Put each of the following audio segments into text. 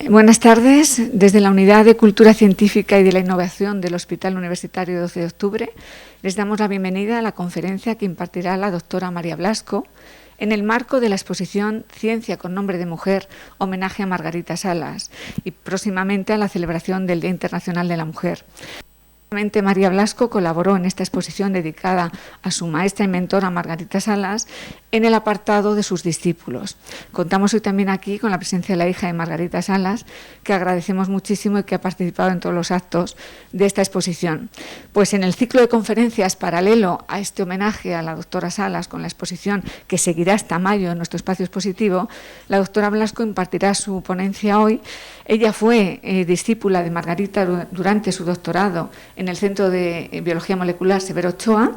Buenas tardes. Desde la Unidad de Cultura Científica y de la Innovación del Hospital Universitario 12 de Octubre les damos la bienvenida a la conferencia que impartirá la doctora María Blasco en el marco de la exposición Ciencia con nombre de mujer, homenaje a Margarita Salas, y próximamente a la celebración del Día Internacional de la Mujer. María Blasco colaboró en esta exposición dedicada a su maestra y mentora Margarita Salas en el apartado de sus discípulos. Contamos hoy también aquí con la presencia de la hija de Margarita Salas, que agradecemos muchísimo y que ha participado en todos los actos de esta exposición. Pues en el ciclo de conferencias paralelo a este homenaje a la doctora Salas con la exposición que seguirá hasta mayo en nuestro espacio expositivo, la doctora Blasco impartirá su ponencia hoy. Ella fue discípula de Margarita durante su doctorado en el Centro de Biología Molecular Severo Ochoa,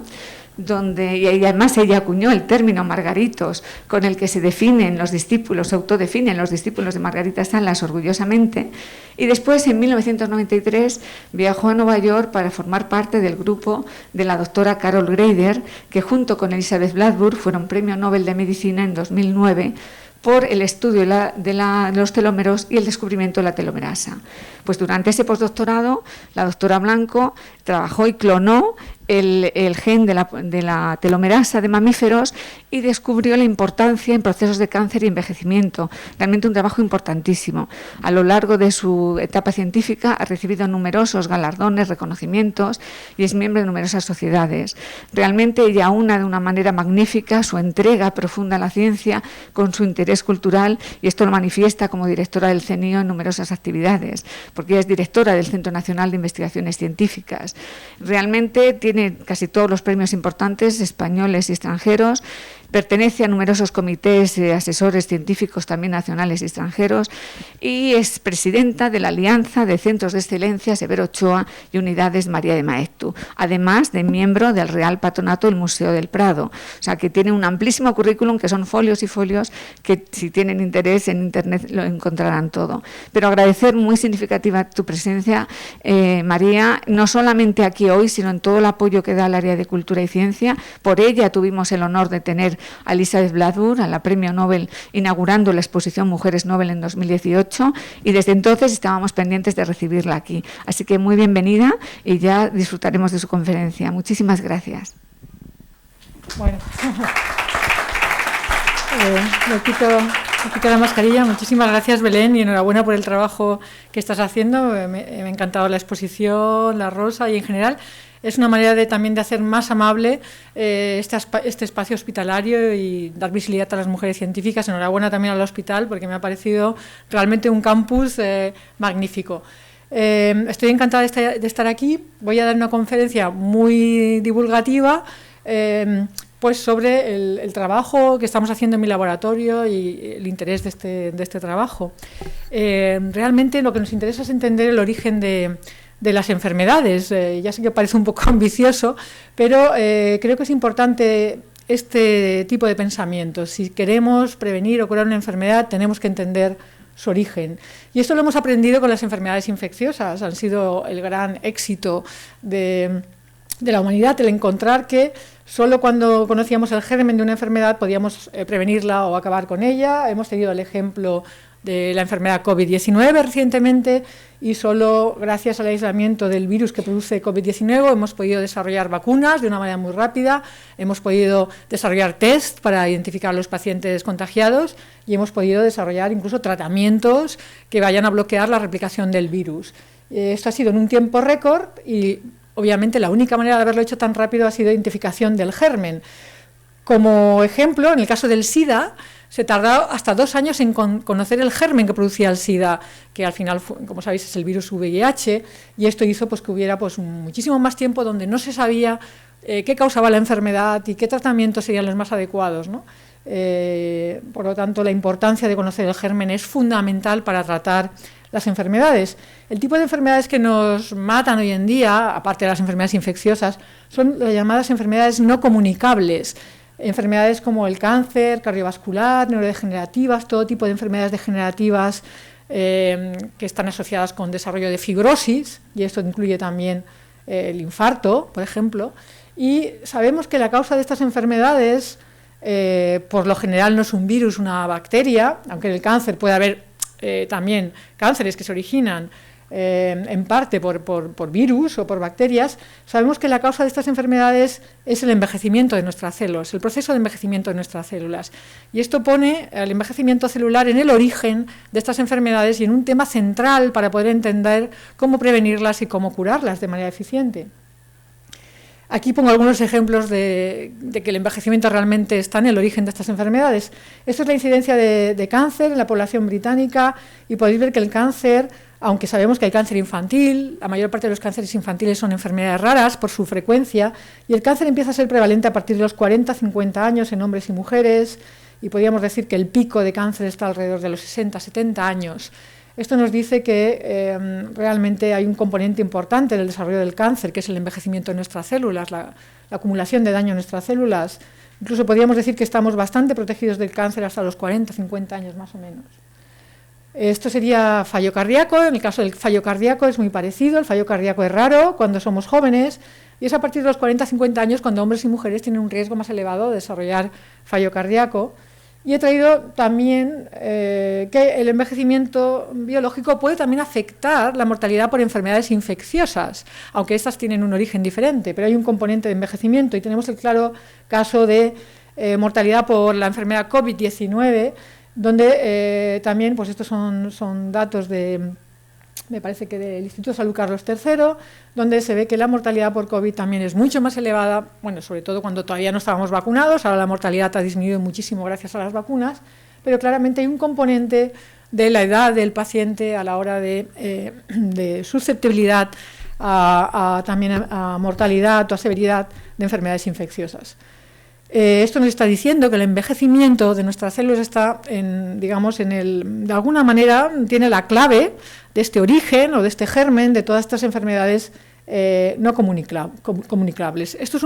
y además ella acuñó el término margaritos, con el que se definen los discípulos, se autodefinen los discípulos de Margarita Salas orgullosamente, y después en 1993 viajó a Nueva York para formar parte del grupo de la doctora Carol Greider, que junto con Elizabeth Blackburn fueron Premio Nobel de Medicina en 2009 por el estudio de los telómeros y el descubrimiento de la telomerasa. Pues durante ese postdoctorado, la doctora Blanco trabajó y clonó el gen de la telomerasa de mamíferos y descubrió la importancia en procesos de cáncer y envejecimiento. Realmente un trabajo importantísimo. A lo largo de su etapa científica ha recibido numerosos galardones, reconocimientos y es miembro de numerosas sociedades. Realmente ella aúna de una manera magnífica su entrega profunda a la ciencia con su interés cultural, y esto lo manifiesta como directora del CENIO en numerosas actividades, porque ella es directora del Centro Nacional de Investigaciones Científicas. Realmente tiene casi todos los premios importantes, españoles y extranjeros, pertenece a numerosos comités asesores científicos también nacionales y extranjeros, y es presidenta de la Alianza de Centros de Excelencia Severo Ochoa y Unidades María de Maeztu, además de miembro del Real Patronato del Museo del Prado. O sea, que tiene un amplísimo currículum, que son folios y folios, que si tienen interés en Internet lo encontrarán todo. Pero agradecer muy significativa tu presencia, María, no solamente aquí hoy, sino en todo el apoyo que da al área de cultura y ciencia. Por ella tuvimos el honor de tener a Elizabeth Blackburn, a la Premio Nobel, inaugurando la exposición Mujeres Nobel en 2018, y desde entonces estábamos pendientes de recibirla aquí. Así que muy bienvenida y ya disfrutaremos de su conferencia. Muchísimas gracias. Bueno, me quito la mascarilla. Muchísimas gracias, Belén, y enhorabuena por el trabajo que estás haciendo. Me ha encantado la exposición, la rosa y en general. Es una manera también de hacer más amable este espacio hospitalario y dar visibilidad a las mujeres científicas. Enhorabuena también al hospital, porque me ha parecido realmente un campus magnífico. Estoy encantada de estar aquí. Voy a dar una conferencia muy divulgativa pues sobre el trabajo que estamos haciendo en mi laboratorio y el interés de este trabajo. Realmente lo que nos interesa es entender el origen de las enfermedades. Ya sé que parece un poco ambicioso, pero creo que es importante este tipo de pensamiento. Si queremos prevenir o curar una enfermedad, tenemos que entender su origen. Y esto lo hemos aprendido con las enfermedades infecciosas. Han sido el gran éxito de la humanidad, el encontrar que solo cuando conocíamos el germen de una enfermedad podíamos prevenirla o acabar con ella. Hemos tenido el ejemplo de la enfermedad COVID-19 recientemente, y solo gracias al aislamiento del virus que produce COVID-19 hemos podido desarrollar vacunas de una manera muy rápida, hemos podido desarrollar test para identificar a los pacientes contagiados y hemos podido desarrollar incluso tratamientos que vayan a bloquear la replicación del virus. Esto ha sido en un tiempo récord y obviamente la única manera de haberlo hecho tan rápido ha sido identificación del germen. Como ejemplo, en el caso del SIDA, se tardó hasta 2 años en conocer el germen que producía el SIDA, que al final, como sabéis, es el virus VIH, y esto hizo pues, que hubiera pues, muchísimo más tiempo donde no se sabía qué causaba la enfermedad y qué tratamientos serían los más adecuados, ¿no? Por lo tanto, la importancia de conocer el germen es fundamental para tratar las enfermedades. El tipo de enfermedades que nos matan hoy en día, aparte de las enfermedades infecciosas, son las llamadas enfermedades no comunicables. Enfermedades como el cáncer, cardiovascular, neurodegenerativas, todo tipo de enfermedades degenerativas que están asociadas con desarrollo de fibrosis, y esto incluye también el infarto, por ejemplo. Y sabemos que la causa de estas enfermedades, por lo general, no es un virus, una bacteria, aunque en el cáncer puede haber también cánceres que se originan en parte por virus o por bacterias, sabemos que la causa de estas enfermedades es el envejecimiento de nuestras células, el proceso de envejecimiento de nuestras células. Y esto pone el envejecimiento celular en el origen de estas enfermedades y en un tema central para poder entender cómo prevenirlas y cómo curarlas de manera eficiente. Aquí pongo algunos ejemplos de que el envejecimiento realmente está en el origen de estas enfermedades. Esto es la incidencia de cáncer en la población británica y podéis ver que el cáncer, aunque sabemos que hay cáncer infantil, la mayor parte de los cánceres infantiles son enfermedades raras por su frecuencia, y el cáncer empieza a ser prevalente a partir de los 40-50 años en hombres y mujeres, y podríamos decir que el pico de cáncer está alrededor de los 60-70 años. Esto nos dice que realmente hay un componente importante en el desarrollo del cáncer, que es el envejecimiento de nuestras células, la acumulación de daño en nuestras células. Incluso podríamos decir que estamos bastante protegidos del cáncer hasta los 40-50 años más o menos. Esto sería fallo cardíaco. En el caso del fallo cardíaco es muy parecido. El fallo cardíaco es raro cuando somos jóvenes y es a partir de los 40-50 años cuando hombres y mujeres tienen un riesgo más elevado de desarrollar fallo cardíaco. Y he traído también que el envejecimiento biológico puede también afectar la mortalidad por enfermedades infecciosas, aunque estas tienen un origen diferente, pero hay un componente de envejecimiento y tenemos el claro caso de mortalidad por la enfermedad COVID-19, donde también, pues estos son datos me parece que del Instituto de Salud Carlos III, donde se ve que la mortalidad por COVID también es mucho más elevada, bueno, sobre todo cuando todavía no estábamos vacunados, ahora la mortalidad ha disminuido muchísimo gracias a las vacunas, pero claramente hay un componente de la edad del paciente a la hora de susceptibilidad también a mortalidad o a severidad de enfermedades infecciosas. Esto nos está diciendo que el envejecimiento de nuestras células está, de alguna manera, tiene la clave de este origen o de este germen de todas estas enfermedades no comunicables. Esto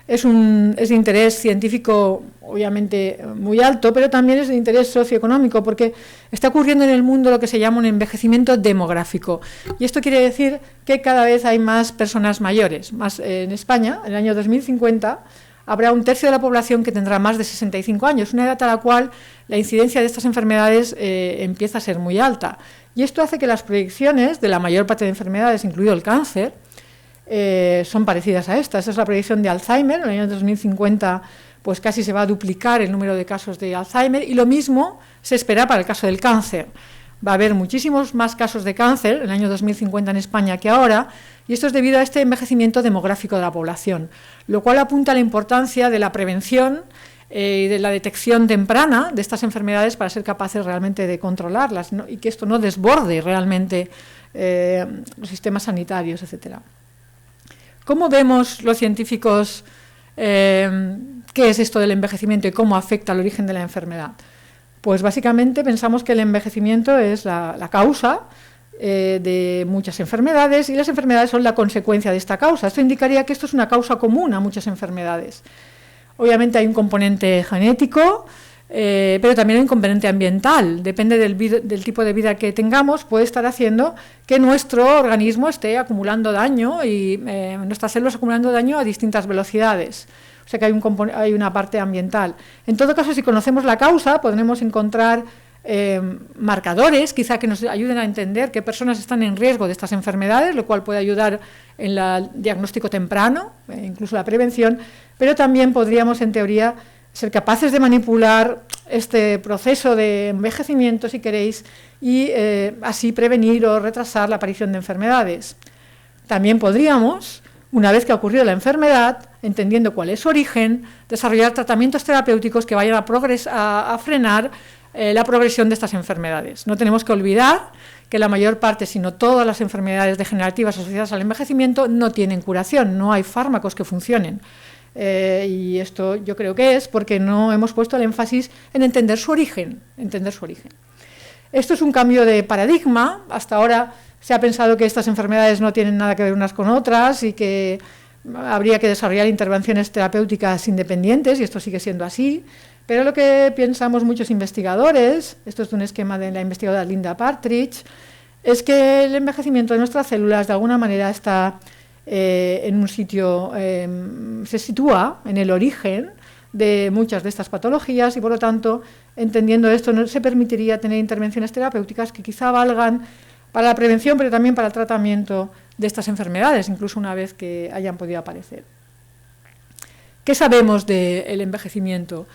es de interés científico, obviamente, muy alto, pero también es de interés socioeconómico, porque está ocurriendo en el mundo lo que se llama un envejecimiento demográfico. Y esto quiere decir que cada vez hay más personas mayores. Más en España, en el año 2050, habrá un tercio de la población que tendrá más de 65 años, una edad a la cual la incidencia de estas enfermedades empieza a ser muy alta. Y esto hace que las proyecciones de la mayor parte de enfermedades, incluido el cáncer, son parecidas a estas. Esta es la proyección de Alzheimer. En el año 2050 pues casi se va a duplicar el número de casos de Alzheimer, y lo mismo se espera para el caso del cáncer. Va a haber muchísimos más casos de cáncer en el año 2050 en España que ahora, y esto es debido a este envejecimiento demográfico de la población, lo cual apunta a la importancia de la prevención y de la detección temprana de estas enfermedades para ser capaces realmente de controlarlas, ¿no? Y que esto no desborde realmente los sistemas sanitarios, etc. ¿Cómo vemos los científicos qué es esto del envejecimiento y cómo afecta al origen de la enfermedad? Pues básicamente pensamos que el envejecimiento es la causa de muchas enfermedades, y las enfermedades son la consecuencia de esta causa. Esto indicaría que esto es una causa común a muchas enfermedades. Obviamente hay un componente genético, pero también hay un componente ambiental. Depende del tipo de vida que tengamos, puede estar haciendo que nuestro organismo esté acumulando daño y nuestras células acumulando daño a distintas velocidades. O sea que hay una parte ambiental. En todo caso, si conocemos la causa, podremos encontrar marcadores, quizá que nos ayuden a entender qué personas están en riesgo de estas enfermedades, lo cual puede ayudar en el diagnóstico temprano, incluso la prevención, pero también podríamos, en teoría, ser capaces de manipular este proceso de envejecimiento, si queréis, y así prevenir o retrasar la aparición de enfermedades. También podríamos, una vez que ha ocurrido la enfermedad, entendiendo cuál es su origen, desarrollar tratamientos terapéuticos que vayan a frenar la progresión de estas enfermedades. No tenemos que olvidar que la mayor parte, si no todas las enfermedades degenerativas asociadas al envejecimiento no tienen curación, no hay fármacos que funcionen. Y esto yo creo que es porque no hemos puesto el énfasis en entender su origen. Esto es un cambio de paradigma. Hasta ahora se ha pensado que estas enfermedades no tienen nada que ver unas con otras y que habría que desarrollar intervenciones terapéuticas independientes, y esto sigue siendo así. Pero lo que pensamos muchos investigadores, esto es de un esquema de la investigadora Linda Partridge, es que el envejecimiento de nuestras células de alguna manera está en un sitio, se sitúa en el origen de muchas de estas patologías y, por lo tanto, entendiendo esto, no se permitiría tener intervenciones terapéuticas que quizá valgan para la prevención, pero también para el tratamiento de estas enfermedades, incluso una vez que hayan podido aparecer. ¿Qué sabemos del envejecimiento?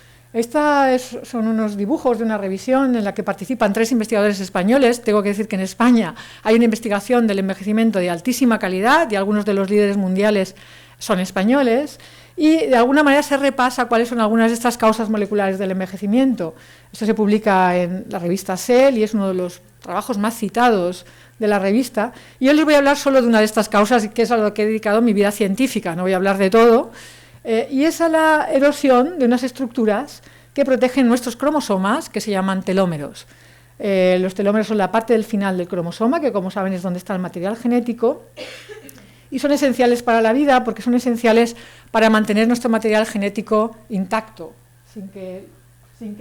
Son unos dibujos de una revisión en la que participan 3 investigadores españoles. Tengo que decir que en España hay una investigación del envejecimiento de altísima calidad y algunos de los líderes mundiales son españoles. Y de alguna manera se repasa cuáles son algunas de estas causas moleculares del envejecimiento. Esto se publica en la revista Cell y es uno de los trabajos más citados de la revista. Y yo les voy a hablar solo de una de estas causas, que es a lo que he dedicado mi vida científica, no voy a hablar de todo. Y es a la erosión de unas estructuras que protegen nuestros cromosomas, que se llaman telómeros. Los telómeros son la parte del final del cromosoma, que como saben es donde está el material genético. Y son esenciales para la vida porque son esenciales para mantener nuestro material genético intacto, sin que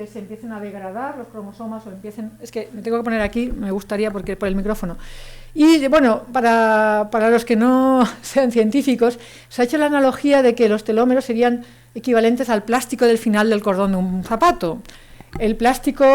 se empiecen a degradar los cromosomas o empiecen... Es que me tengo que poner aquí, me gustaría, porque por el micrófono. Y bueno, para los que no sean científicos, se ha hecho la analogía de que los telómeros serían equivalentes al plástico del final del cordón de un zapato. El plástico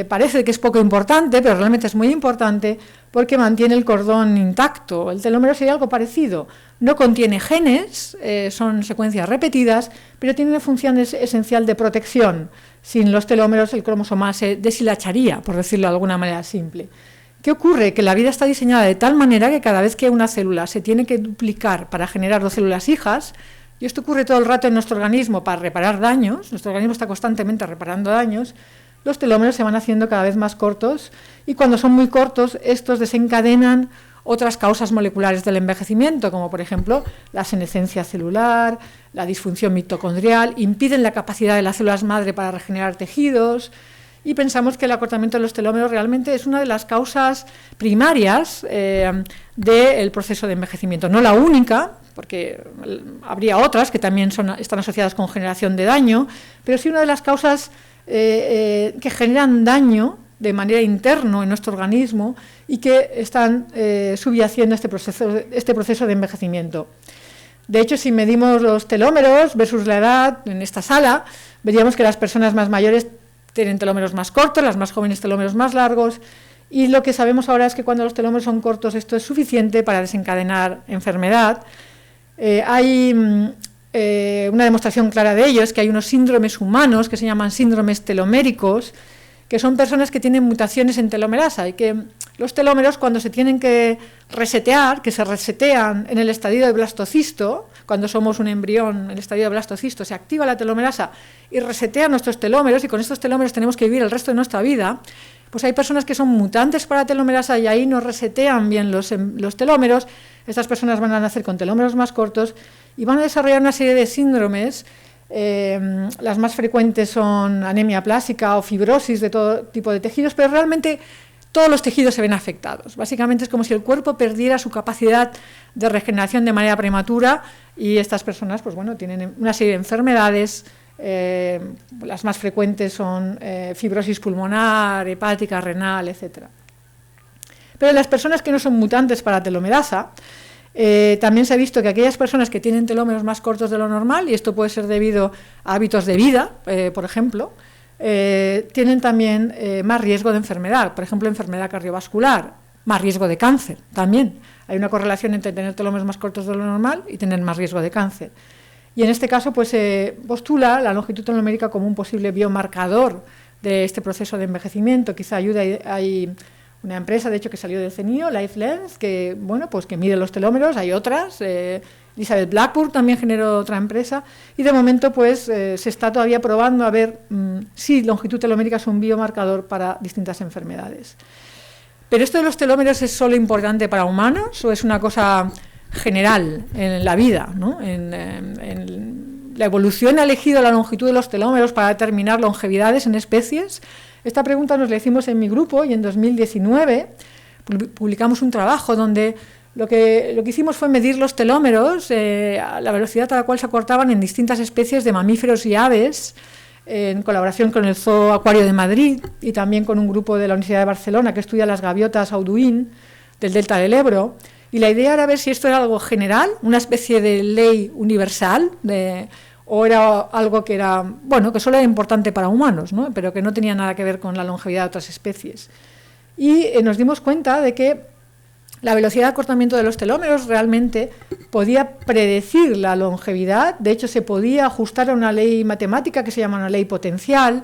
parece que es poco importante, pero realmente es muy importante porque mantiene el cordón intacto. El telómero sería algo parecido. No contiene genes, son secuencias repetidas, pero tiene una función esencial de protección. Sin los telómeros el cromosoma se deshilacharía, por decirlo de alguna manera simple. ¿Qué ocurre? Que la vida está diseñada de tal manera que cada vez que una célula se tiene que duplicar para generar 2 células hijas, y esto ocurre todo el rato en nuestro organismo para reparar daños, nuestro organismo está constantemente reparando daños, los telómeros se van haciendo cada vez más cortos y cuando son muy cortos estos desencadenan otras causas moleculares del envejecimiento, como por ejemplo la senescencia celular, la disfunción mitocondrial, impiden la capacidad de las células madre para regenerar tejidos y pensamos que el acortamiento de los telómeros realmente es una de las causas primarias del proceso de envejecimiento, no la única, porque habría otras que también están asociadas con generación de daño, pero sí una de las causas que generan daño de manera interna en nuestro organismo y que están subyaciendo este proceso de envejecimiento. De hecho, si medimos los telómeros versus la edad en esta sala, veríamos que las personas más mayores tienen telómeros más cortos, las más jóvenes telómeros más largos, y lo que sabemos ahora es que cuando los telómeros son cortos esto es suficiente para desencadenar enfermedad. Hay una demostración clara de ello, es que hay unos síndromes humanos que se llaman síndromes teloméricos, que son personas que tienen mutaciones en telomerasa y que los telómeros cuando se tienen que resetear, que se resetean en el estadio de blastocisto, cuando somos un embrión en el estadio de blastocisto, se activa la telomerasa y resetea nuestros telómeros y con estos telómeros tenemos que vivir el resto de nuestra vida, pues hay personas que son mutantes para telomerasa y ahí no resetean bien los telómeros, estas personas van a nacer con telómeros más cortos y van a desarrollar una serie de síndromes. Las más frecuentes son anemia plástica o fibrosis de todo tipo de tejidos, pero realmente todos los tejidos se ven afectados. Básicamente es como si el cuerpo perdiera su capacidad de regeneración de manera prematura y estas personas pues bueno, tienen una serie de enfermedades. Las más frecuentes son fibrosis pulmonar, hepática, renal, etc. Pero en las personas que no son mutantes para telomerasa, también se ha visto que aquellas personas que tienen telómeros más cortos de lo normal, y esto puede ser debido a hábitos de vida, por ejemplo, tienen también más riesgo de enfermedad, por ejemplo, enfermedad cardiovascular, más riesgo de cáncer también. Hay una correlación entre tener telómeros más cortos de lo normal y tener más riesgo de cáncer. Y en este caso pues se postula la longitud telomérica como un posible biomarcador de este proceso de envejecimiento. Quizá ayude, hay una empresa de hecho que salió del CNIO, LifeLens, que bueno, pues que mide los telómeros, hay otras, Elizabeth Blackburn también generó otra empresa y de momento pues se está todavía probando a ver si longitud telomérica es un biomarcador para distintas enfermedades. Pero esto de los telómeros es solo importante para humanos o es una cosa general en la vida, ¿no? En la evolución ha elegido la longitud de los telómeros para determinar longevidades en especies. Esta pregunta nos la hicimos en mi grupo y en 2019 publicamos un trabajo donde lo que hicimos fue medir los telómeros a la velocidad a la cual se acortaban en distintas especies de mamíferos y aves, en colaboración con el Zoo Acuario de Madrid y también con un grupo de la Universidad de Barcelona que estudia las gaviotas Auduin del delta del Ebro. Y la idea era ver si esto era algo general, una especie de ley universal, o era algo que era, bueno, que solo era importante para humanos, ¿no? Pero que no tenía nada que ver con la longevidad de otras especies. Y nos dimos cuenta de que la velocidad de acortamiento de los telómeros realmente podía predecir la longevidad. De hecho, se podía ajustar a una ley matemática que se llama una ley potencial,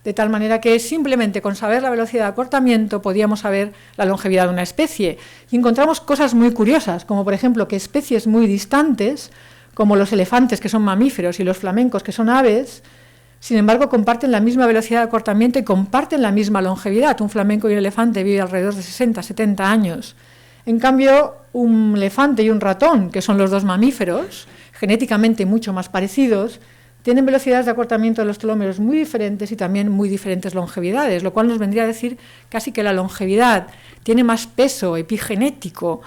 de tal manera que simplemente con saber la velocidad de acortamiento podíamos saber la longevidad de una especie. Y encontramos cosas muy curiosas, como por ejemplo que especies muy distantes, como los elefantes, que son mamíferos, y los flamencos, que son aves, sin embargo comparten la misma velocidad de acortamiento y comparten la misma longevidad. Un flamenco y un elefante viven alrededor de 60, 70 años. En cambio, un elefante y un ratón, que son los dos mamíferos, genéticamente mucho más parecidos, tienen velocidades de acortamiento de los telómeros muy diferentes y también muy diferentes longevidades, lo cual nos vendría a decir casi que la longevidad tiene más peso epigenético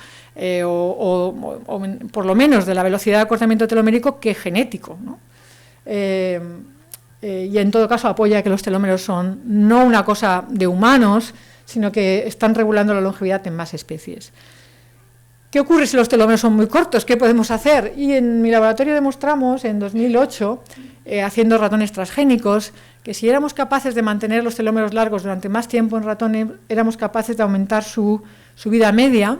o por lo menos de la velocidad de acortamiento telomérico que genético, ¿no? Y en todo caso apoya que los telómeros son no una cosa de humanos, sino que están regulando la longevidad en más especies. ¿Qué ocurre si los telómeros son muy cortos? ¿Qué podemos hacer? Y en mi laboratorio demostramos, en 2008, haciendo ratones transgénicos, que si éramos capaces de mantener los telómeros largos durante más tiempo en ratones, éramos capaces de aumentar su vida media,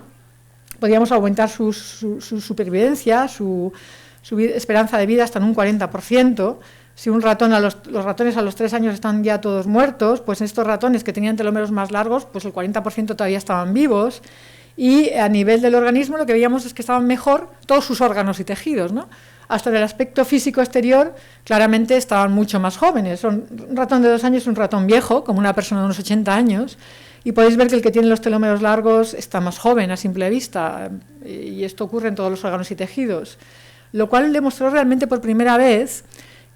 podíamos aumentar su supervivencia, su esperanza de vida hasta en un 40%. Si un ratón, los ratones a los 3 años están ya todos muertos, pues estos ratones que tenían telómeros más largos, pues el 40% todavía estaban vivos. Y a nivel del organismo lo que veíamos es que estaban mejor todos sus órganos y tejidos, ¿no? Hasta en el aspecto físico exterior, claramente estaban mucho más jóvenes. Un ratón de 2 años es un ratón viejo, como una persona de unos 80 años, y podéis ver que el que tiene los telómeros largos está más joven a simple vista, y esto ocurre en todos los órganos y tejidos, lo cual demostró realmente por primera vez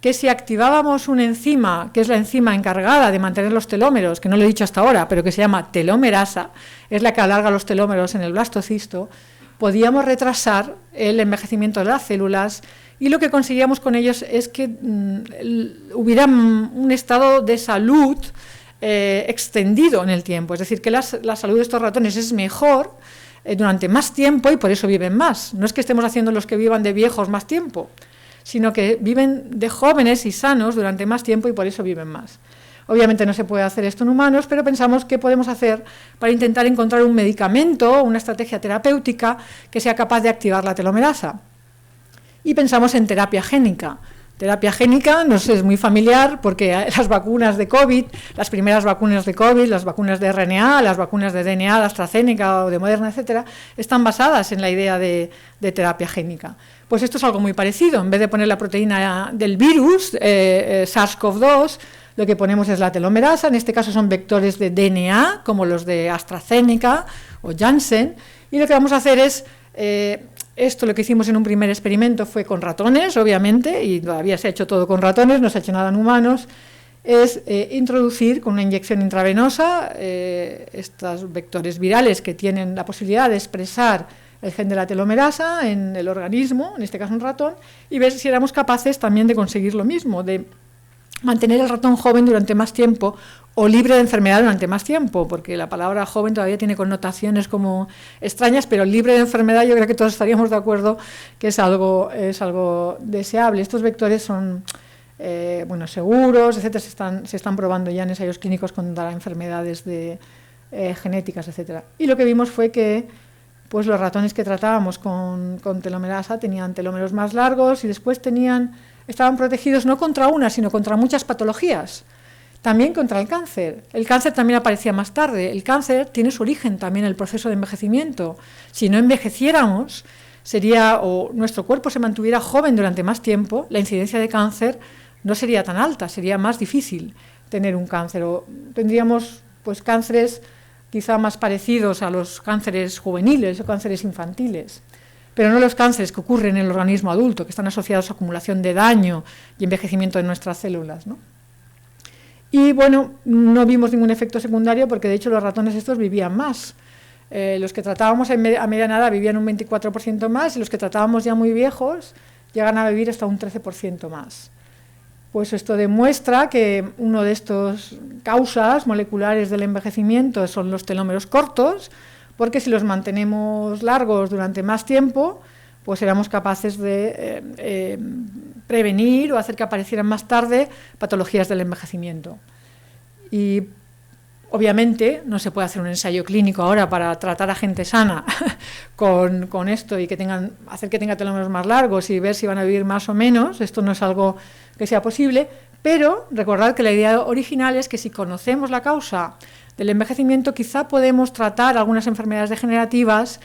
que si activábamos una enzima, que es la enzima encargada de mantener los telómeros, que no lo he dicho hasta ahora, pero que se llama telomerasa, es la que alarga los telómeros en el blastocisto, podíamos retrasar el envejecimiento de las células, y lo que conseguíamos con ellos es que hubiera un estado de salud extendido en el tiempo, es decir, que la salud de estos ratones es mejor durante más tiempo y por eso viven más. No es que estemos haciendo los que vivan de viejos más tiempo, sino que viven de jóvenes y sanos durante más tiempo y por eso viven más. Obviamente no se puede hacer esto en humanos, pero pensamos qué podemos hacer para intentar encontrar un medicamento, una estrategia terapéutica que sea capaz de activar la telomerasa. Y pensamos en terapia génica. Terapia génica nos es muy familiar porque las vacunas de COVID, las primeras vacunas de COVID, las vacunas de RNA, las vacunas de DNA, de AstraZeneca o de Moderna, etcétera, están basadas en la idea de terapia génica. Pues esto es algo muy parecido. En vez de poner la proteína del virus, SARS-CoV-2, lo que ponemos es la telomerasa. En este caso son vectores de DNA, como los de AstraZeneca o Janssen. Y lo que vamos a hacer es, esto lo que hicimos en un primer experimento fue con ratones, obviamente, y todavía se ha hecho todo con ratones, no se ha hecho nada en humanos, es introducir con una inyección intravenosa estos vectores virales que tienen la posibilidad de expresar el gen de la telomerasa en el organismo, en este caso un ratón, y ver si éramos capaces también de conseguir lo mismo, de mantener al ratón joven durante más tiempo o libre de enfermedad durante más tiempo, porque la palabra joven todavía tiene connotaciones como extrañas, pero libre de enfermedad yo creo que todos estaríamos de acuerdo que es algo deseable. Estos vectores son seguros, etcétera, se están probando ya en ensayos clínicos contra enfermedades genéticas, etcétera. Y lo que vimos fue que pues los ratones que tratábamos con telomerasa tenían telómeros más largos y después estaban protegidos no contra una, sino contra muchas patologías, también contra el cáncer. El cáncer también aparecía más tarde. El cáncer tiene su origen también en el proceso de envejecimiento. Si no envejeciéramos, o nuestro cuerpo se mantuviera joven durante más tiempo, la incidencia de cáncer no sería tan alta, sería más difícil tener un cáncer, o tendríamos pues cánceres quizá más parecidos a los cánceres juveniles o cánceres infantiles, pero no los cánceres que ocurren en el organismo adulto, que están asociados a acumulación de daño y envejecimiento de nuestras células, ¿no? Y bueno, no vimos ningún efecto secundario porque de hecho los ratones estos vivían más. Los que tratábamos a mediana edad vivían un 24% más y los que tratábamos ya muy viejos llegan a vivir hasta un 13% más. Pues esto demuestra que una de estas causas moleculares del envejecimiento son los telómeros cortos, porque si los mantenemos largos durante más tiempo, pues éramos capaces de prevenir o hacer que aparecieran más tarde patologías del envejecimiento. Y obviamente no se puede hacer un ensayo clínico ahora para tratar a gente sana con esto y hacer que tenga telómeros más largos y ver si van a vivir más o menos. Esto no es algo que sea posible, pero recordad que la idea original es que si conocemos la causa del envejecimiento, quizá podemos tratar algunas enfermedades degenerativas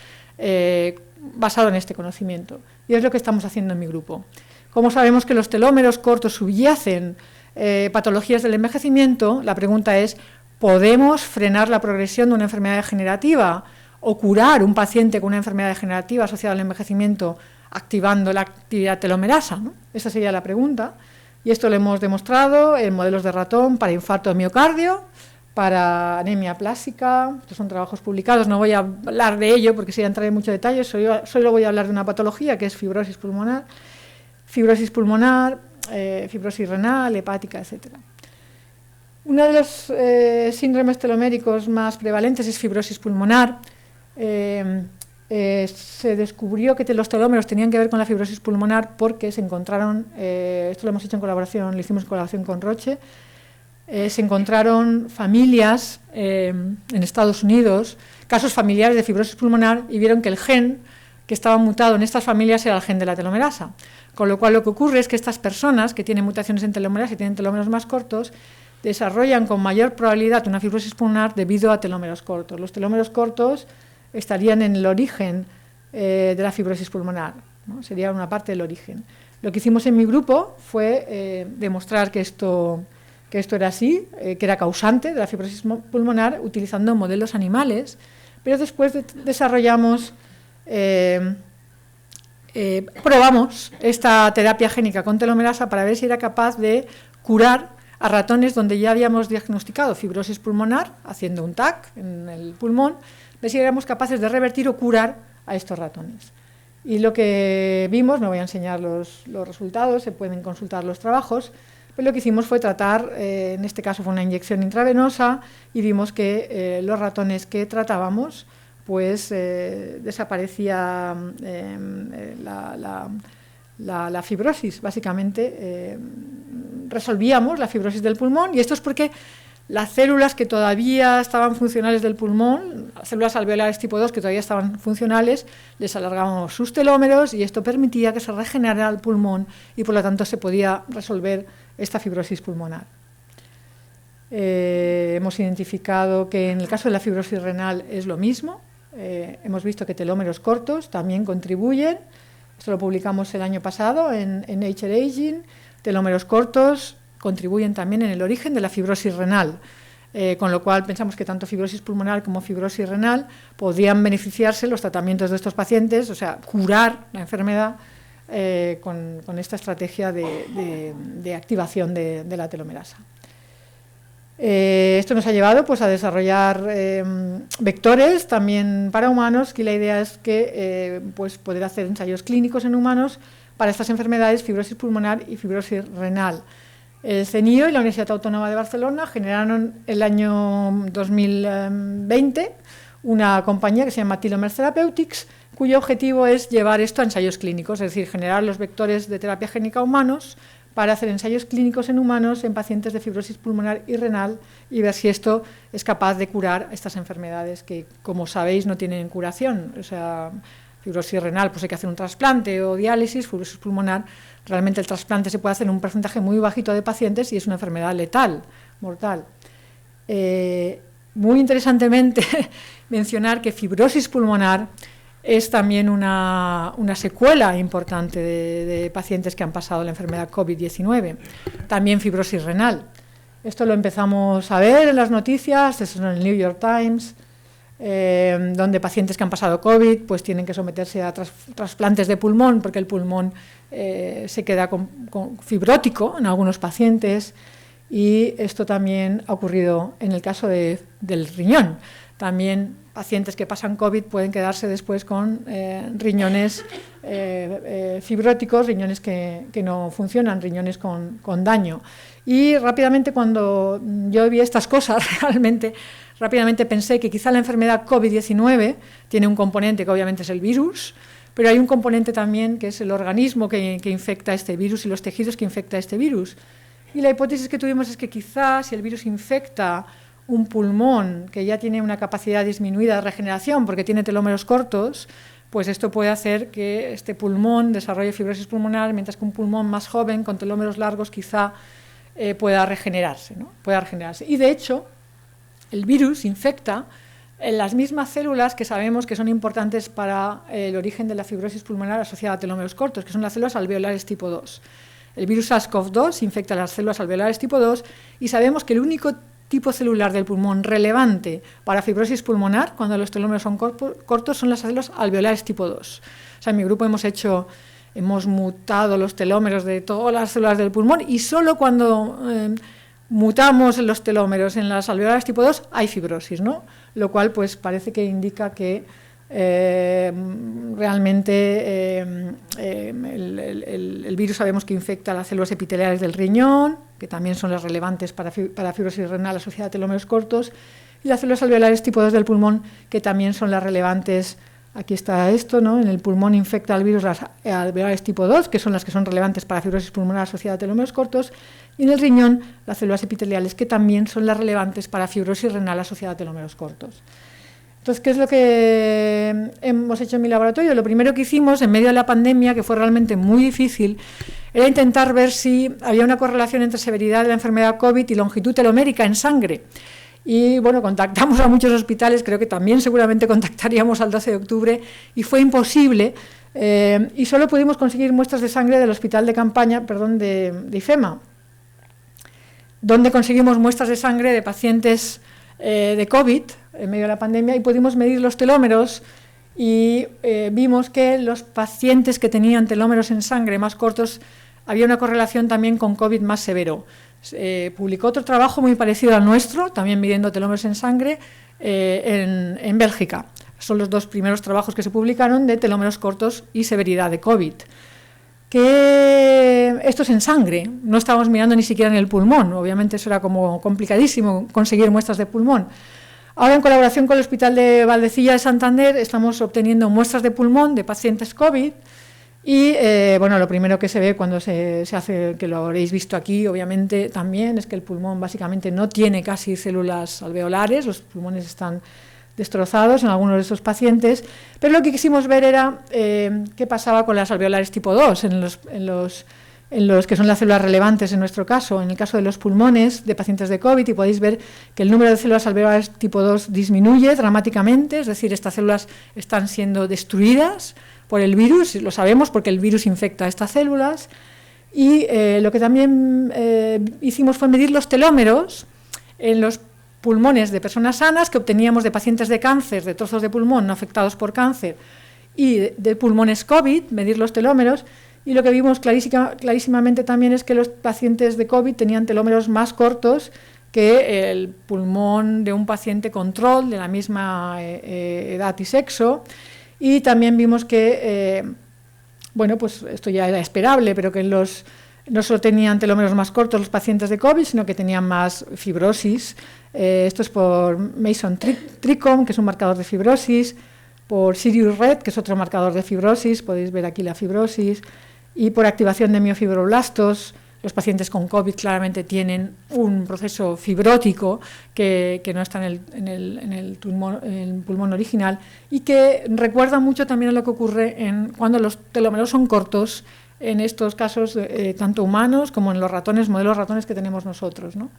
basado en este conocimiento. Y es lo que estamos haciendo en mi grupo. Como sabemos que los telómeros cortos subyacen patologías del envejecimiento, la pregunta es: ¿podemos frenar la progresión de una enfermedad degenerativa o curar un paciente con una enfermedad degenerativa asociada al envejecimiento activando la actividad telomerasa, ¿no? Esa sería la pregunta. Y esto lo hemos demostrado en modelos de ratón para infarto de miocardio, para anemia plástica. Estos son trabajos publicados, no voy a hablar de ello porque si entraré en mucho detalle, solo voy a hablar de una patología que es fibrosis pulmonar, fibrosis renal, hepática, etcétera. Uno de los síndromes teloméricos más prevalentes es fibrosis pulmonar. Se descubrió que los telómeros tenían que ver con la fibrosis pulmonar porque se encontraron, esto lo hemos hecho lo hicimos en colaboración con Roche, se encontraron familias en Estados Unidos, casos familiares de fibrosis pulmonar, y vieron que el gen que estaba mutado en estas familias era el gen de la telomerasa. Con lo cual lo que ocurre es que estas personas que tienen mutaciones en telomerasa y tienen telómeros más cortos, desarrollan con mayor probabilidad una fibrosis pulmonar debido a telómeros cortos. Los telómeros cortos estarían en el origen de la fibrosis pulmonar, ¿no? Sería una parte del origen. Lo que hicimos en mi grupo fue demostrar que esto era así, que era causante de la fibrosis pulmonar utilizando modelos animales, pero después desarrollamos, probamos esta terapia génica con telomerasa para ver si era capaz de curar a ratones donde ya habíamos diagnosticado fibrosis pulmonar, haciendo un TAC en el pulmón, ver si éramos capaces de revertir o curar a estos ratones. Y lo que vimos, no voy a enseñar los resultados, se pueden consultar los trabajos, pero lo que hicimos fue tratar, en este caso fue una inyección intravenosa, y vimos que los ratones que tratábamos, pues desaparecía la fibrosis, básicamente resolvíamos la fibrosis del pulmón, y esto es porque las células que todavía estaban funcionales del pulmón, las células alveolares tipo 2 que todavía estaban funcionales, les alargábamos sus telómeros y esto permitía que se regenerara el pulmón y por lo tanto se podía resolver esta fibrosis pulmonar. Hemos identificado que en el caso de la fibrosis renal es lo mismo, hemos visto que telómeros cortos también contribuyen. Esto lo publicamos el año pasado en Nature Aging. Telómeros cortos contribuyen también en el origen de la fibrosis renal, con lo cual pensamos que tanto fibrosis pulmonar como fibrosis renal podrían beneficiarse los tratamientos de estos pacientes, o sea, curar la enfermedad con esta estrategia de activación de la telomerasa. Esto nos ha llevado pues, a desarrollar vectores también para humanos, y la idea es que pues, poder hacer ensayos clínicos en humanos para estas enfermedades, fibrosis pulmonar y fibrosis renal. El CNIO y la Universidad Autónoma de Barcelona generaron el año 2020 una compañía que se llama Telomere Therapeutics, cuyo objetivo es llevar esto a ensayos clínicos, es decir, generar los vectores de terapia génica humanos para hacer ensayos clínicos en humanos en pacientes de fibrosis pulmonar y renal y ver si esto es capaz de curar estas enfermedades que, como sabéis, no tienen curación. O sea, fibrosis renal, pues hay que hacer un trasplante o diálisis. Fibrosis pulmonar, realmente el trasplante se puede hacer en un porcentaje muy bajito de pacientes y es una enfermedad letal, mortal. Muy interesantemente mencionar que fibrosis pulmonar es también una secuela importante de pacientes que han pasado la enfermedad COVID-19, también fibrosis renal. Esto lo empezamos a ver en las noticias, esto es en el New York Times, donde pacientes que han pasado COVID pues tienen que someterse a trasplantes de pulmón porque el pulmón se queda con fibrótico en algunos pacientes, y esto también ha ocurrido en el caso del riñón. También pacientes que pasan COVID pueden quedarse después con riñones fibróticos, riñones que no funcionan, riñones con daño. Y rápidamente, cuando yo vi estas cosas, rápidamente pensé que quizá la enfermedad COVID-19 tiene un componente que obviamente es el virus, pero hay un componente también que es el organismo que infecta este virus y los tejidos que infecta este virus. Y la hipótesis que tuvimos es que quizás si el virus infecta un pulmón que ya tiene una capacidad disminuida de regeneración porque tiene telómeros cortos, pues esto puede hacer que este pulmón desarrolle fibrosis pulmonar, mientras que un pulmón más joven con telómeros largos quizá pueda regenerarse, ¿no? Y de hecho, el virus infecta en las mismas células que sabemos que son importantes para el origen de la fibrosis pulmonar asociada a telómeros cortos, que son las células alveolares tipo 2. El virus SARS-CoV-2 infecta las células alveolares tipo 2 y sabemos que el único tipo celular del pulmón relevante para fibrosis pulmonar, cuando los telómeros son cortos, son las células alveolares tipo 2. O sea, en mi grupo hemos mutado los telómeros de todas las células del pulmón y solo cuando mutamos los telómeros en las alveolares tipo 2 hay fibrosis, ¿no? Lo cual pues parece que indica que realmente el virus sabemos que infecta las células epiteliales del riñón, que también son las relevantes para fibrosis renal asociada a telómeros cortos, y las células alveolares tipo 2 del pulmón, que también son las relevantes. Aquí está esto, ¿no? En el pulmón infecta el virus las alveolares tipo 2, que son las que son relevantes para fibrosis pulmonar asociada a telómeros cortos, y en el riñón las células epiteliales, que también son las relevantes para fibrosis renal asociada a telómeros cortos. Entonces, ¿qué es lo que hemos hecho en mi laboratorio? Lo primero que hicimos en medio de la pandemia, que fue realmente muy difícil, era intentar ver si había una correlación entre severidad de la enfermedad COVID y longitud telomérica en sangre. Y bueno, contactamos a muchos hospitales, creo que también seguramente contactaríamos al 12 de octubre, y fue imposible, y solo pudimos conseguir muestras de sangre del hospital de campaña, de IFEMA, donde conseguimos muestras de sangre de pacientes de COVID en medio de la pandemia y pudimos medir los telómeros y vimos que los pacientes que tenían telómeros en sangre más cortos había una correlación también con COVID más severo. Publicó otro trabajo muy parecido al nuestro, también midiendo telómeros en sangre, en Bélgica. Son los dos primeros trabajos que se publicaron de telómeros cortos y severidad de COVID. Que esto es en sangre, no estábamos mirando ni siquiera en el pulmón, obviamente eso era como complicadísimo conseguir muestras de pulmón. Ahora, en colaboración con el Hospital de Valdecilla de Santander, estamos obteniendo muestras de pulmón de pacientes COVID y, bueno, lo primero que se ve cuando se hace, que lo habréis visto aquí, obviamente también, es que el pulmón básicamente no tiene casi células alveolares, los pulmones están destrozados en algunos de esos pacientes, pero lo que quisimos ver era qué pasaba con las alveolares tipo 2, en los que son las células relevantes en nuestro caso, en el caso de los pulmones de pacientes de COVID, y podéis ver que el número de células alveolares tipo 2 disminuye dramáticamente, es decir, estas células están siendo destruidas por el virus, lo sabemos porque el virus infecta a estas células, y lo que también hicimos fue medir los telómeros en los pulmones de personas sanas que obteníamos de pacientes de cáncer, de trozos de pulmón no afectados por cáncer, y de pulmones COVID, medir los telómeros, y lo que vimos clarísimamente también es que los pacientes de COVID tenían telómeros más cortos que el pulmón de un paciente control de la misma edad y sexo, y también vimos que, bueno, pues esto ya era esperable, pero que no solo tenían telómeros más cortos los pacientes de COVID, sino que tenían más fibrosis. Esto es por Mason-Tricom, que es un marcador de fibrosis, por Sirius Red, que es otro marcador de fibrosis, podéis ver aquí la fibrosis, y por activación de miofibroblastos. Los pacientes con COVID claramente tienen un proceso fibrótico que no está en el pulmón original y que recuerda mucho también a lo que ocurre cuando los telómeros son cortos, en estos casos tanto humanos como en los ratones, modelos ratones que tenemos nosotros, ¿no?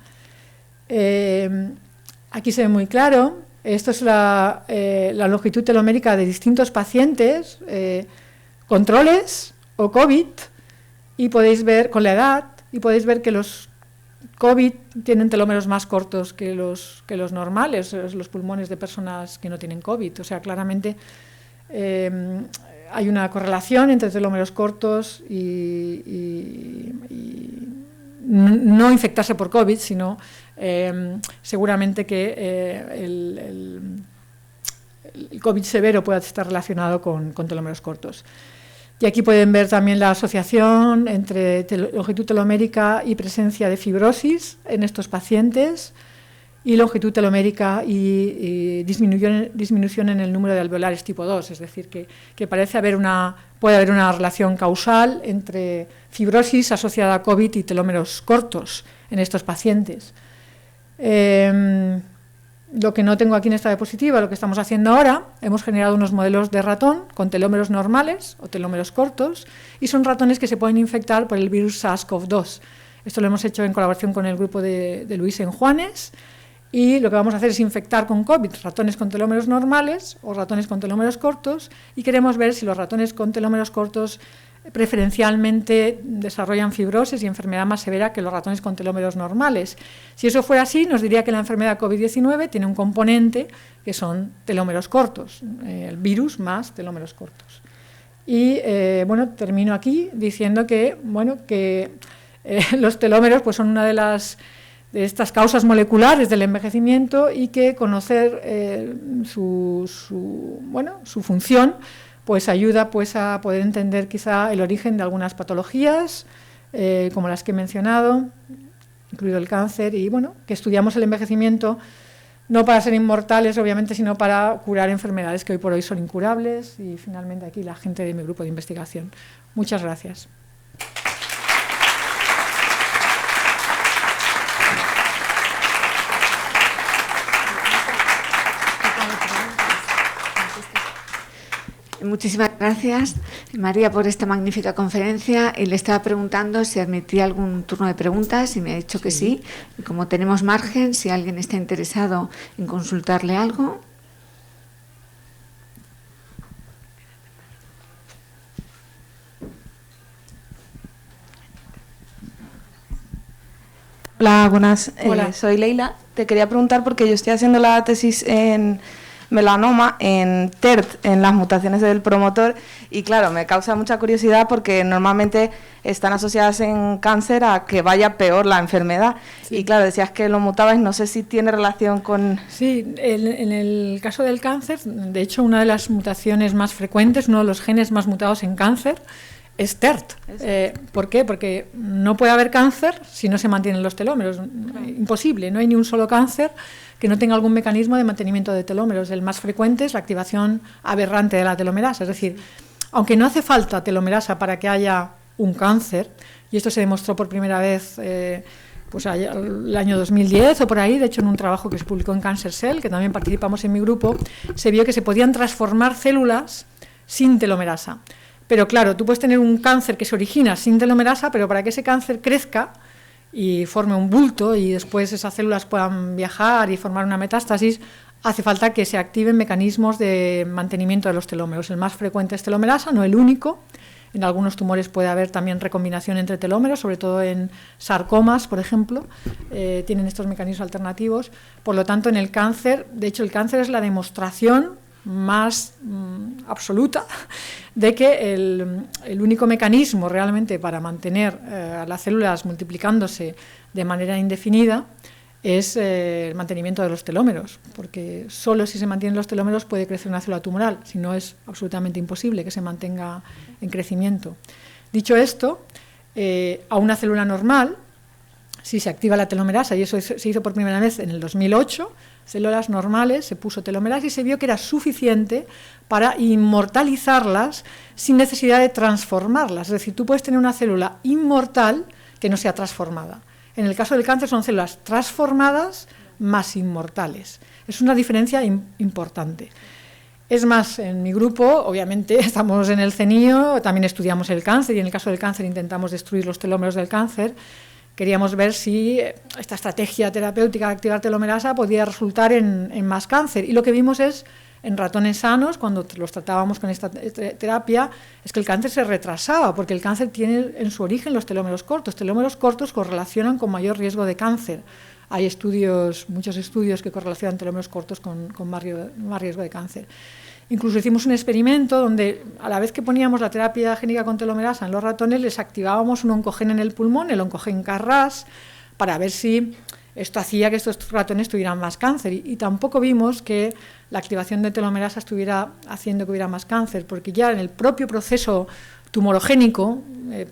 Aquí se ve muy claro, esto es la longitud telomérica de distintos pacientes, controles o COVID, y podéis ver con la edad, y podéis ver que los COVID tienen telómeros más cortos que los normales, los pulmones de personas que no tienen COVID. O sea, claramente hay una correlación entre telómeros cortos y no infectarse por COVID, sino seguramente que el COVID severo pueda estar relacionado con telómeros cortos. Y aquí pueden ver también la asociación entre longitud telomérica y presencia de fibrosis en estos pacientes. y longitud telomérica y disminución en el número de alveolares tipo 2, es decir, que puede haber una relación causal entre fibrosis asociada a COVID y telómeros cortos en estos pacientes. Lo que no tengo aquí en esta diapositiva, lo que estamos haciendo ahora, hemos generado unos modelos de ratón con telómeros normales o telómeros cortos, y son ratones que se pueden infectar por el virus SARS-CoV-2. Esto lo hemos hecho en colaboración con el grupo de Luis en Juanes, y lo que vamos a hacer es infectar con COVID ratones con telómeros normales o ratones con telómeros cortos, y queremos ver si los ratones con telómeros cortos preferencialmente desarrollan fibrosis y enfermedad más severa que los ratones con telómeros normales. Si eso fuera así, nos diría que la enfermedad COVID-19 tiene un componente que son telómeros cortos, el virus más telómeros cortos. Y bueno, termino aquí diciendo que, los telómeros pues, son una de estas causas moleculares del envejecimiento, y que conocer su función pues ayuda pues, a poder entender quizá el origen de algunas patologías, como las que he mencionado, incluido el cáncer, y bueno, que estudiamos el envejecimiento no para ser inmortales, obviamente, sino para curar enfermedades que hoy por hoy son incurables. Y finalmente aquí la gente de mi grupo de investigación. Muchas gracias. Muchísimas gracias, María, por esta magnífica conferencia. Y le estaba preguntando si admitía algún turno de preguntas y me ha dicho que sí. Y como tenemos margen, si alguien está interesado en consultarle algo. Hola, buenas. Hola. Soy Leila. Te quería preguntar porque yo estoy haciendo la tesis en melanoma, en TERT, en las mutaciones del promotor, y claro, me causa mucha curiosidad porque normalmente están asociadas en cáncer a que vaya peor la enfermedad. Sí. Y claro, decías que lo mutabais, no sé si tiene relación con... Sí, en el caso del cáncer, de hecho, una de las mutaciones más frecuentes, uno de los genes más mutados en cáncer, es TERT. ¿Por qué? Porque no puede haber cáncer si no se mantienen los telómeros. Imposible, no hay ni un solo cáncer que no tenga algún mecanismo de mantenimiento de telómeros. El más frecuente es la activación aberrante de la telomerasa. Es decir, aunque no hace falta telomerasa para que haya un cáncer, y esto se demostró por primera vez pues el año 2010 o por ahí, de hecho en un trabajo que se publicó en Cancer Cell, que también participamos en mi grupo, se vio que se podían transformar células sin telomerasa. Pero claro, tú puedes tener un cáncer que se origina sin telomerasa, pero para que ese cáncer crezca y forme un bulto y después esas células puedan viajar y formar una metástasis, hace falta que se activen mecanismos de mantenimiento de los telómeros. El más frecuente es telomerasa, no el único. En algunos tumores puede haber también recombinación entre telómeros, sobre todo en sarcomas, por ejemplo, tienen estos mecanismos alternativos. Por lo tanto, en el cáncer, de hecho el cáncer es la demostración más absoluta de que el único mecanismo realmente para mantener a las células multiplicándose de manera indefinida es el mantenimiento de los telómeros, porque solo si se mantienen los telómeros puede crecer una célula tumoral, si no es absolutamente imposible que se mantenga en crecimiento. Dicho esto, a una célula normal, si se activa la telomerasa, y eso se hizo por primera vez en el 2008, células normales, se puso telomerasa y se vio que era suficiente para inmortalizarlas sin necesidad de transformarlas. Es decir, tú puedes tener una célula inmortal que no sea transformada. En el caso del cáncer son células transformadas más inmortales. Es una diferencia importante. Es más, en mi grupo, obviamente, estamos en el CENIO, también estudiamos el cáncer y en el caso del cáncer intentamos destruir los telómeros del cáncer. Queríamos ver si esta estrategia terapéutica de activar telomerasa podía resultar en más cáncer. Y lo que vimos es, en ratones sanos, cuando los tratábamos con esta terapia, es que el cáncer se retrasaba, porque el cáncer tiene en su origen los telómeros cortos. Telómeros cortos correlacionan con mayor riesgo de cáncer. Hay muchos estudios que correlacionan telómeros cortos con más riesgo de cáncer. Incluso hicimos un experimento donde a la vez que poníamos la terapia génica con telomerasa en los ratones, les activábamos un oncogen en el pulmón, el oncogen KRAS, para ver si esto hacía que estos ratones tuvieran más cáncer. Y tampoco vimos que la activación de telomerasa estuviera haciendo que hubiera más cáncer, porque ya en el propio proceso tumorogénico,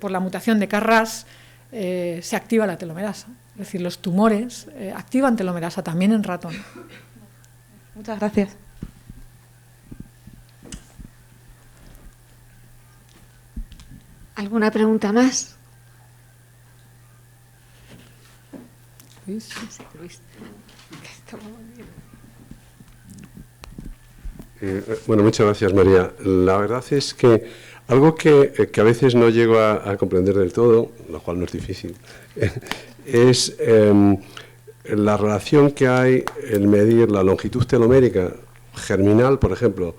por la mutación de KRAS, se activa la telomerasa. Es decir, los tumores activan telomerasa también en ratón. Muchas gracias. ¿Alguna pregunta más? Luis. Sí, Luis. Bueno, muchas gracias, María. La verdad es que algo que a veces no llego a comprender del todo, lo cual no es difícil, es la relación que hay en medir la longitud telomérica germinal, por ejemplo,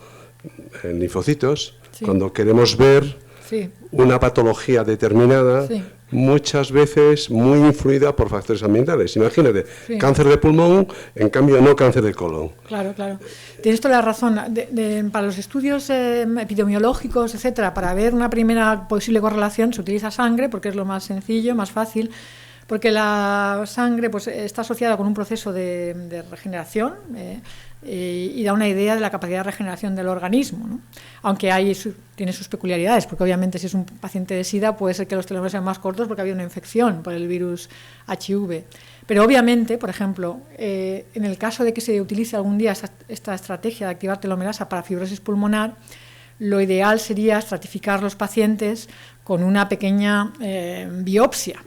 en linfocitos, Sí. cuando queremos ver Sí. una patología determinada, Sí. muchas veces muy influida por factores ambientales. Imagínate, Sí. cáncer de pulmón, en cambio no cáncer de colon. Claro, claro. Tienes toda la razón. Para los estudios epidemiológicos, etcétera, para ver una primera posible correlación se utiliza sangre porque es lo más sencillo, más fácil, porque la sangre pues, está asociada con un proceso de regeneración y da una idea de la capacidad de regeneración del organismo, ¿no? Aunque tiene sus peculiaridades, porque obviamente si es un paciente de SIDA puede ser que los telómeros sean más cortos porque había una infección por el virus HIV. Pero obviamente, por ejemplo, en el caso de que se utilice algún día esta estrategia de activar telomerasa para fibrosis pulmonar, lo ideal sería estratificar los pacientes con una pequeña biopsia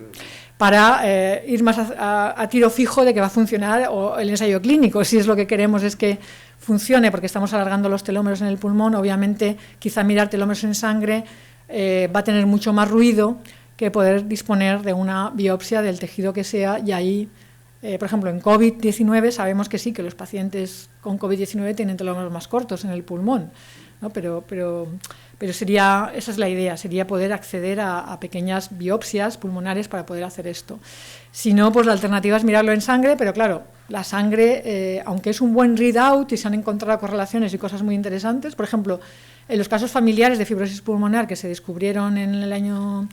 para ir más a tiro fijo de que va a funcionar o el ensayo clínico. Si es lo que queremos es que funcione porque estamos alargando los telómeros en el pulmón, obviamente quizá mirar telómeros en sangre va a tener mucho más ruido que poder disponer de una biopsia del tejido que sea y ahí, por ejemplo, en COVID-19 sabemos que sí, que los pacientes con COVID-19 tienen telómeros más cortos en el pulmón, ¿no? Pero esa es la idea, sería poder acceder a pequeñas biopsias pulmonares para poder hacer esto. Si no, pues la alternativa es mirarlo en sangre, pero claro, la sangre, aunque es un buen readout y se han encontrado correlaciones y cosas muy interesantes, por ejemplo, en los casos familiares de fibrosis pulmonar que se descubrieron en el año,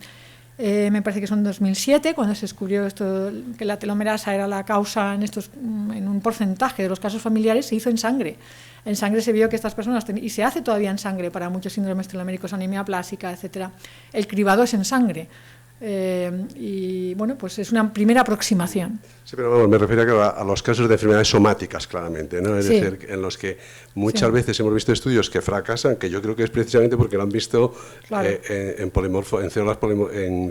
me parece que son 2007, cuando se descubrió esto, que la telomerasa era la causa en un porcentaje de los casos familiares, se hizo en sangre. En sangre se vio que estas personas, y se hace todavía en sangre para muchos síndromes teloméricos, anemia plástica, etcétera. El cribado es en sangre. Y bueno, pues es una primera aproximación. Sí, pero vamos, me refiero a los casos de enfermedades somáticas, claramente, ¿no? Es decir, en los que muchas veces hemos visto estudios que fracasan, que yo creo que es precisamente porque lo han visto en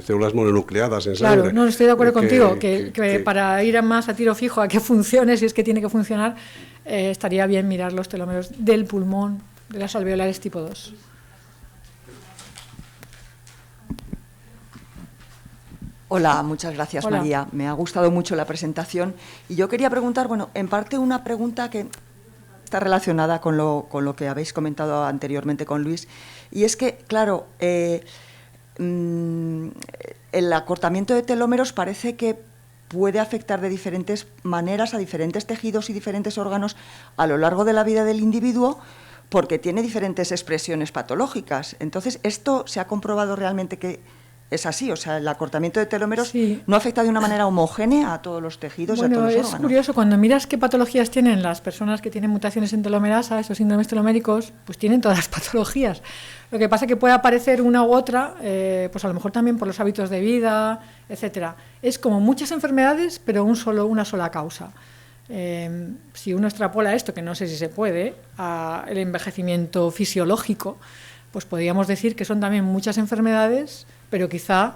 células mononucleadas, en sangre. Claro, no estoy de acuerdo contigo, que para ir más a tiro fijo a que funcione, si es que tiene que funcionar, estaría bien mirar los telómeros del pulmón, de las alveolares tipo 2. Hola, muchas gracias. Hola. María. Me ha gustado mucho la presentación y yo quería preguntar, bueno, en parte una pregunta que está relacionada con lo que habéis comentado anteriormente con Luis, y es que, claro, el acortamiento de telómeros parece que puede afectar de diferentes maneras a diferentes tejidos y diferentes órganos a lo largo de la vida del individuo porque tiene diferentes expresiones patológicas. Entonces, ¿esto se ha comprobado realmente que es así? O sea, el acortamiento de telómeros no afecta de una manera homogénea a todos los tejidos y a todos los órganos. Es curioso, cuando miras qué patologías tienen las personas que tienen mutaciones en telomerasa, esos síndromes teloméricos, pues tienen todas las patologías. Lo que pasa es que puede aparecer una u otra, pues a lo mejor también por los hábitos de vida, etcétera. Es como muchas enfermedades, pero una sola causa. Si uno extrapola esto, que no sé si se puede, al envejecimiento fisiológico, pues podríamos decir que son también muchas enfermedades, pero quizá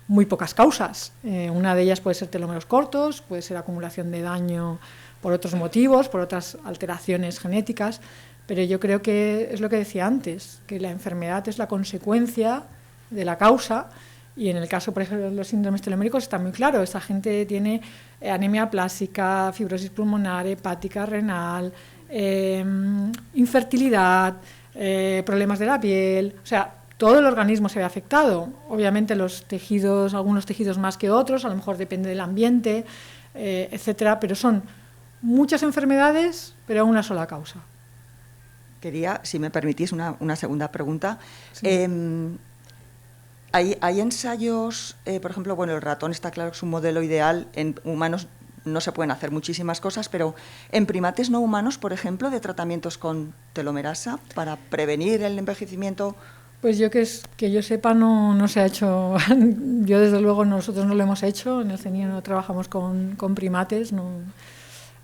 muy pocas causas. Una de ellas puede ser telómeros cortos, puede ser acumulación de daño por otros motivos, por otras alteraciones genéticas, pero yo creo que es lo que decía antes, que la enfermedad es la consecuencia de la causa, y en el caso, por ejemplo, de los síndromes teloméricos está muy claro. Esta gente tiene anemia plástica, fibrosis pulmonar, hepática, renal, infertilidad, problemas de la piel, o sea, todo el organismo se ve afectado. Obviamente los tejidos, algunos tejidos más que otros, a lo mejor depende del ambiente, etcétera, pero son muchas enfermedades, pero una sola causa. Quería, si me permitís, una segunda pregunta. Sí. Hay ensayos, por ejemplo, bueno, el ratón está claro que es un modelo ideal, en humanos no se pueden hacer muchísimas cosas, pero en primates no humanos, por ejemplo, de tratamientos con telomerasa para prevenir el envejecimiento Pues que yo sepa no se ha hecho, yo desde luego nosotros no lo hemos hecho, en el CENIE no trabajamos con primates, no,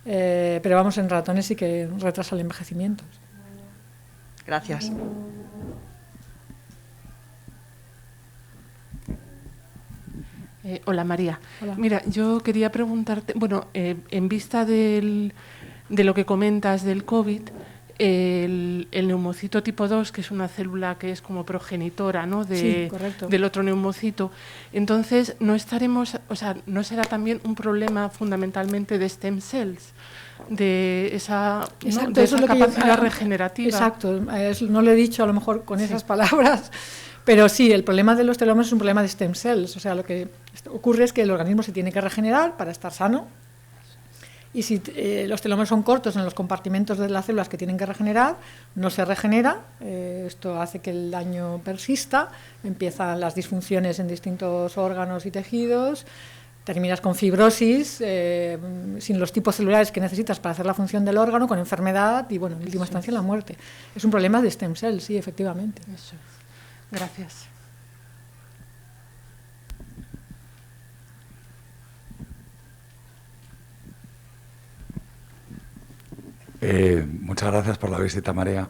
pero vamos, en ratones sí que retrasa el envejecimiento. Gracias. Hola María. Hola. Mira, yo quería preguntarte, bueno, en vista de lo que comentas del COVID, el neumocito tipo 2, que es una célula que es como progenitora, ¿no? Sí, correcto. Del otro neumocito, entonces no será también un problema fundamentalmente de stem cells, de esa, Exacto, ¿no? De eso esa es lo que capacidad regenerativa. Exacto, no lo he dicho a lo mejor con esas palabras, pero sí, el problema de los telómeros es un problema de stem cells, o sea, lo que ocurre es que el organismo se tiene que regenerar para estar sano. Y si los telómeros son cortos en los compartimentos de las células que tienen que regenerar, no se regenera, esto hace que el daño persista, empiezan las disfunciones en distintos órganos y tejidos, terminas con fibrosis, sin los tipos celulares que necesitas para hacer la función del órgano, con enfermedad y, bueno, en última instancia, la muerte. Es un problema de stem cells, sí, efectivamente. Eso es. Gracias. Muchas gracias por la visita, María.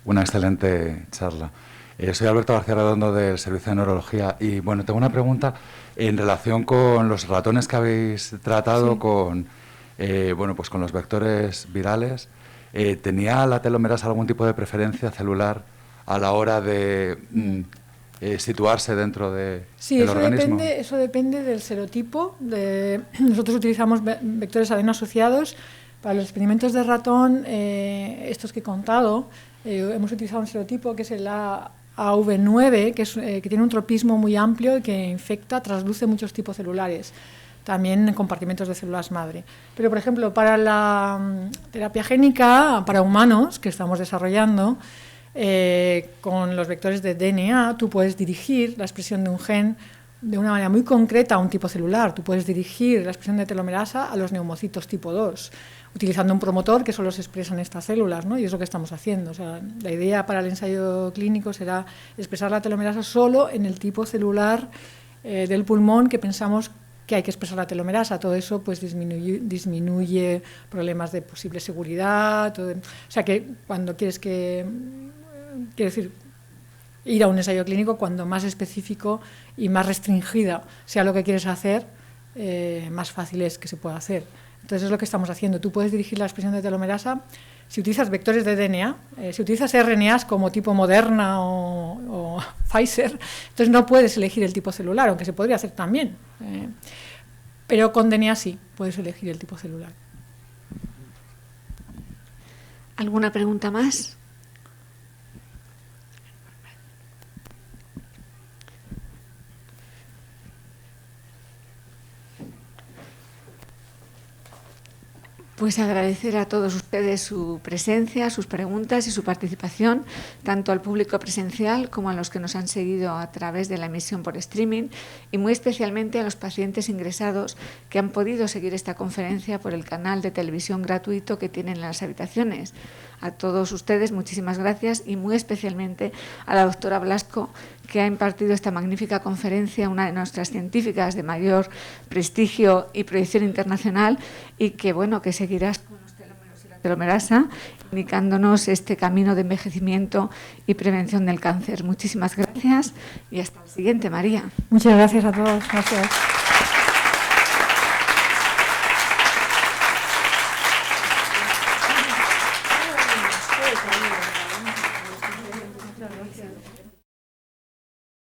Una excelente charla. Soy Alberto García Redondo del Servicio de Neurología y, bueno, tengo una pregunta en relación con los ratones que habéis tratado, Sí. con con los vectores virales. ¿Tenía la telomerasa algún tipo de preferencia celular a la hora de situarse dentro del organismo? Sí, eso depende del serotipo. Nosotros utilizamos vectores ADN asociados. Para los experimentos de ratón, estos que he contado, hemos utilizado un serotipo que es el AV9, que tiene un tropismo muy amplio y que infecta, trasluce muchos tipos celulares, también en compartimentos de células madre. Pero, por ejemplo, para la terapia génica, para humanos, que estamos desarrollando, con los vectores de DNA, tú puedes dirigir la expresión de un gen de una manera muy concreta a un tipo celular. Tú puedes dirigir la expresión de telomerasa a los neumocitos tipo 2, utilizando un promotor que solo se expresa en estas células, ¿no? Y es lo que estamos haciendo. O sea, la idea para el ensayo clínico será expresar la telomerasa solo en el tipo celular del pulmón que pensamos que hay que expresar la telomerasa. Todo eso pues disminuye problemas de posible seguridad. O sea, que cuando ir a un ensayo clínico, cuando más específico y más restringida sea lo que quieres hacer, más fácil es que se pueda hacer. Entonces es lo que estamos haciendo. Tú puedes dirigir la expresión de telomerasa si utilizas vectores de DNA, si utilizas RNAs como tipo Moderna o Pfizer, entonces no puedes elegir el tipo celular, aunque se podría hacer también. Pero con DNA sí, puedes elegir el tipo celular. ¿Alguna pregunta más? Pues agradecer a todos ustedes su presencia, sus preguntas y su participación, tanto al público presencial como a los que nos han seguido a través de la emisión por streaming y muy especialmente a los pacientes ingresados que han podido seguir esta conferencia por el canal de televisión gratuito que tienen en las habitaciones. A todos ustedes muchísimas gracias y muy especialmente a la doctora Blasco, que ha impartido esta magnífica conferencia, una de nuestras científicas de mayor prestigio y proyección internacional y que, bueno, que seguirás con los telómeros y la telomerasa, indicándonos este camino de envejecimiento y prevención del cáncer. Muchísimas gracias y hasta el siguiente, María. Muchas gracias a todos. Gracias.